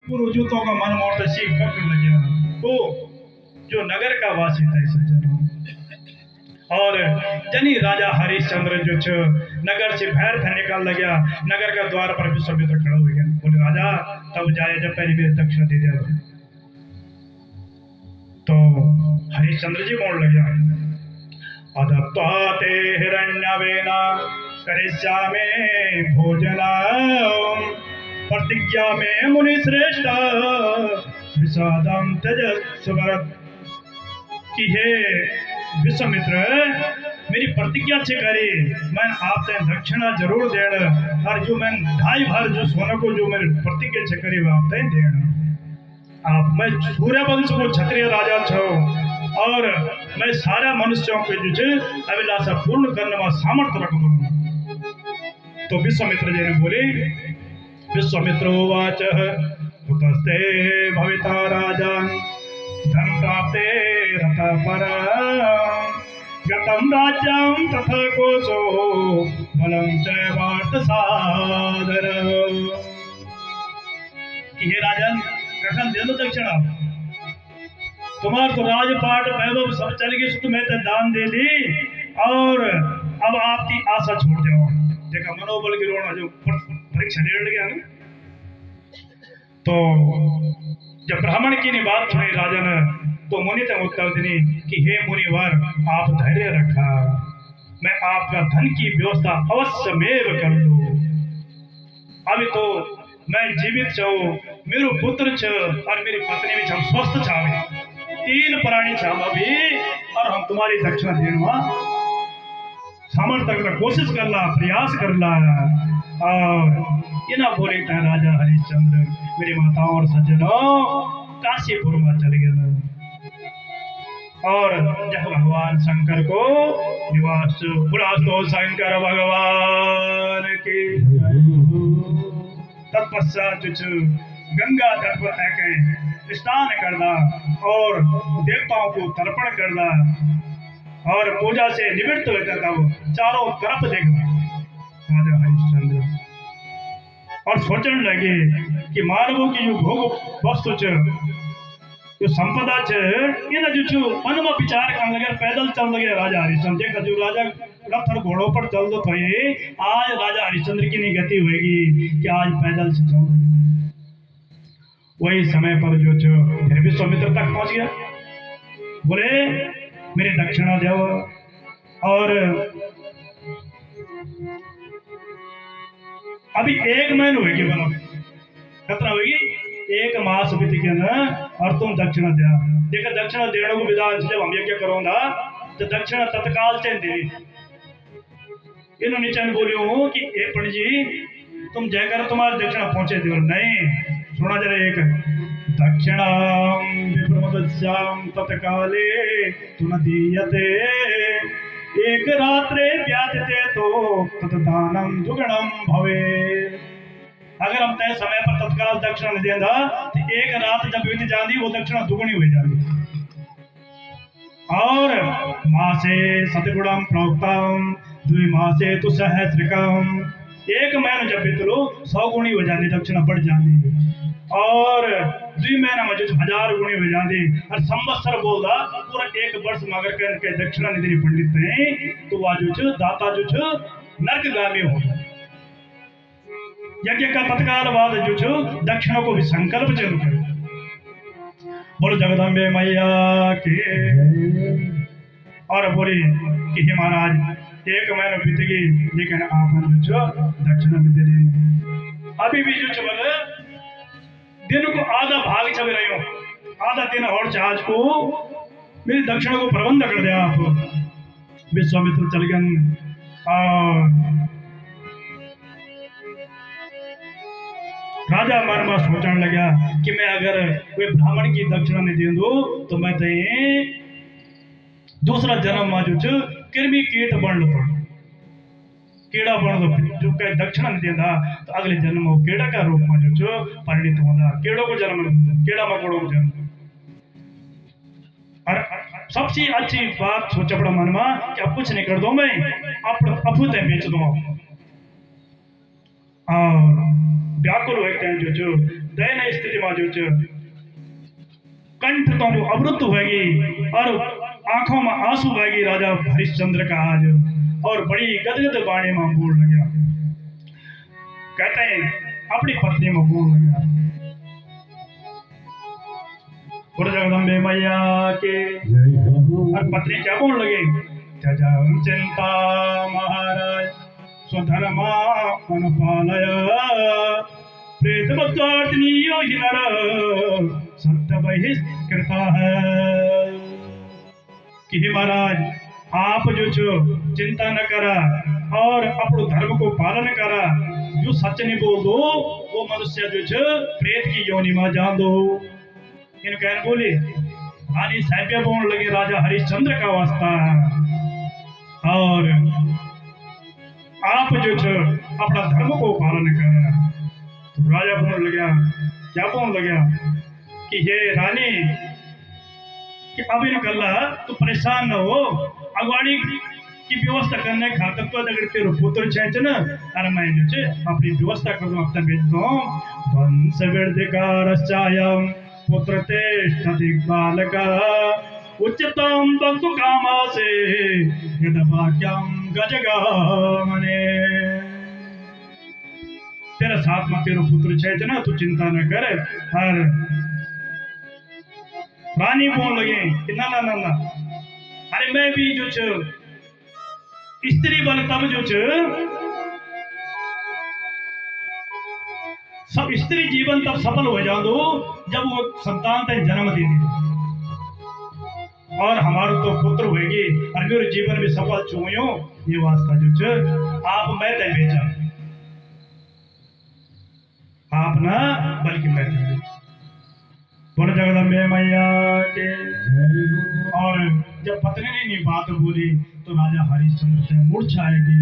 पूर्व जूतों का मन मोड़ सीख पकड़ लगे वो जो नगर का वासी था सज्जनों। और जनी राजा हरिश्चंद्र जो छ नगर से बाहर था निकाल लगा नगर का द्वार पर विश्वामित्र खड़ा हो गया बोले राजा तब जाए जब पहली बार दक्षिणा दे दिया तो हरिश्चंद्र जी बोल लगे अदत्वा ते हिरण्यवेना करिष्यामि भोजना प्रतिज्ञा में मुनि श्रेष्ठ विषादम त्यजस्वरत कि हे विश्वामित्र मेरी प्रतिज्ञा छे करी मैं आपने दक्षिणा जरूर देण और जो मैं ढाई भर जो सोने को जो मेरी प्रतिज्ञा छे करी वो आपने देण आप मैं सूर्य वंश को क्षत्रिय राजा छो और मैं सारा मनुष्यों के जो अभिलाषा पूर्ण करने में सामर्थ्य रखूं। तो विश्वामित्र जी ने बोले विश्वामित्रोवाच कुतस्ते भविता राजा धन प्राप्ते रथा पर गतम राज्यम तथा कोशो बलम च वार्त सादर कि हे राजन कखन दे दो दक्षिणा तुम्हार तो राजपाट वैभव सब चल गई सुख में तो दान दे दी और अब आपकी आशा छोड़ जाओ देखा मनोबल गिरोना जो परीक्षा ले गया ना तो जब ब्राह्मण की ने बात सुनी राजा ने तो मुनि तक उत्तर देने कि हे मुनिवर आप धैर्य रखा मैं आपका धन की व्यवस्था अवश्य मेव कर दूं अभी तो मैं जीवित छो मेरो पुत्र छ और मेरी पत्नी भी हम स्वस्थ छावे तीन प्राणी छाव अभी और हम तुम्हारी दक्षिणा देना सामर्थ्य का कोशिश करला प्रयास करला और ये ना बोले था राजा हरिश्चंद्र मेरी माताओं और सज्जनों काशीपुर में चले गए और जब भगवान शंकर को निवास बुलास्तो शंकर भगवान की तत्पश्चात गंगा तट पर आके स्नान करना और देवताओं को तर्पण करना और पूजा से निवृत्त होकर तब चारों तरफ देखना राजा हरिश्चंद्र और सोचने लगे कि मानवों की जो भोग वस्तु जो संपदा इन जो मन में विचार करने लगे पैदल चल लगे राजा हरिश्चंद्र देखा जो राजा रथ और घोड़ों पर चल दो आज राजा हरिश्चंद्र की नहीं गति होगी कि आज पैदल से चल वही समय पर जो फिर विश्वामित्र तक पहुंच गया बोले मेरी दक्षिणा देव और अभी एक महीने होगी बोलो कितना होगी एक मास बीत गया ना और तुम दक्षिणा दिया देखा दक्षिणा देने को विधान से जब हम यज्ञ करोगा तो दक्षिणा तत्काल चैन दे इन्होंने चैन बोलियो कि ए पंडित जी तुम जयकर तुम्हारी दक्षिणा पहुंचे दो नहीं सुना जरा एक दक्षिणा विप्रमदस्याम तत्काले तुम दीयते एक रात्रे व्याजते तो तत्दानम दुगणम भवे अगर हम तय समय पर तत्काल दक्षिणा नहीं देंदा तो एक रात जब बीत जाती वो दक्षिणा दुगनी हो जाती और मासे सतगुणम प्रोक्तम द्विमासे तो सहस्रिकम एक महीना जब बीत लो 100 गुणी हो जाती दक्षिणा बढ़ जाती और 2 महीना में जो 1000 गुणी हो जाती और संवत्सर बोलता पूरा एक वर्ष में अगर के दक्षिणा नहीं देनी पंडित ने तो वह जो दाता जो नरकगामी हो यज्ञ का तत्काल बाद जो दक्षिणा को भी संकल्प जरूर करो बोलो जगदम्बे मैया के और बोली कि हे महाराज एक महीना बीत गई लेकिन आप जो दक्षिणा भी दे रहे अभी भी जो बोले दिन को आधा भाग छवि रही हो आधा दिन और आज को मेरी दक्षिणा को प्रबंध कर दिया आप विश्वामित्र चल गए और राजा मन में सोचने लगा कि मैं अगर कोई ब्राह्मण की दक्षिणा नहीं दे दो तो मैं तो दूसरा जन्म में जो कृमि कीट बन लो कीड़ा बन दो जो कहीं दक्षिणा नहीं देता तो अगले जन्म में कीड़ा का रूप में जो परिणित होता कीड़ों को जन्म कीड़ा मकोड़ों को जन्म और सबसे अच्छी बात सोचा पड़ा मन में कि अब कुछ नहीं कर दो मैं अफूत बेच दो और व्याकुल होते हैं जो दयनीय स्थिति में जो कंठ तो अवरुद्ध होगी और आंखों में आंसू बहेगी राजा हरिश्चंद्र का आज, और बड़ी गदगद वाणी में बोल लगा। कहते हैं अपनी पत्नी में बोल लगा, और जगदम्बे मैया के। और पत्नी क्या बोल लगे, त्यजं चिंता महाराज स्वधर्मा अनुपालय प्रेतवत्वार्थिनीयो हि नर सत्य बहिष्कृता है। कि हे महाराज आप जो छो चिंता न करा और अपने धर्म को पालन करा, जो सच नहीं बोल दो वो मनुष्य जो छो प्रेत की योनि में जान दो। इन कहन बोले आनी साहिब्या बोलने लगे राजा हरिश्चंद्र का वास्ता, और आप जो छो अपना धर्म को पालन करा। तो राजा बोलने लगा, क्या बोलने लगा कि हे रानी कि अब इन कल्ला तू परेशान न हो, अगवाड़ी की व्यवस्था करने खातर तो अगर तेरे पुत्र छे ना, अरे मैं जो छे अपनी व्यवस्था कर दूं, अपना भेज दूं। वंश वृद्धिकारश्चायं पुत्र तिष्ठति बालका उच्चतम वक्तु कामासे यद वाक्यं गजगामने। तेरा साथ में तेरा पुत्र छे ना, तू चिंता न कर। हर रानी बोल लगे कि ना ना ना ना, अरे मैं भी जो स्त्री बन तब जो सब स्त्री जीवन तब सफल हो जा दो जब वो संतान तक जन्म दे दे, और हमारा तो पुत्र होगी और मेरे जीवन में सफल छुयो। ये वास्ता जो आप मैं तय बेचा, आप ना बल्कि मैं तय बेचा। बोल जगदम्बे मैया के। और जब पत्नी ने बात बोली तो राजा हरिश्चंद्र से मूर्छा आएगी।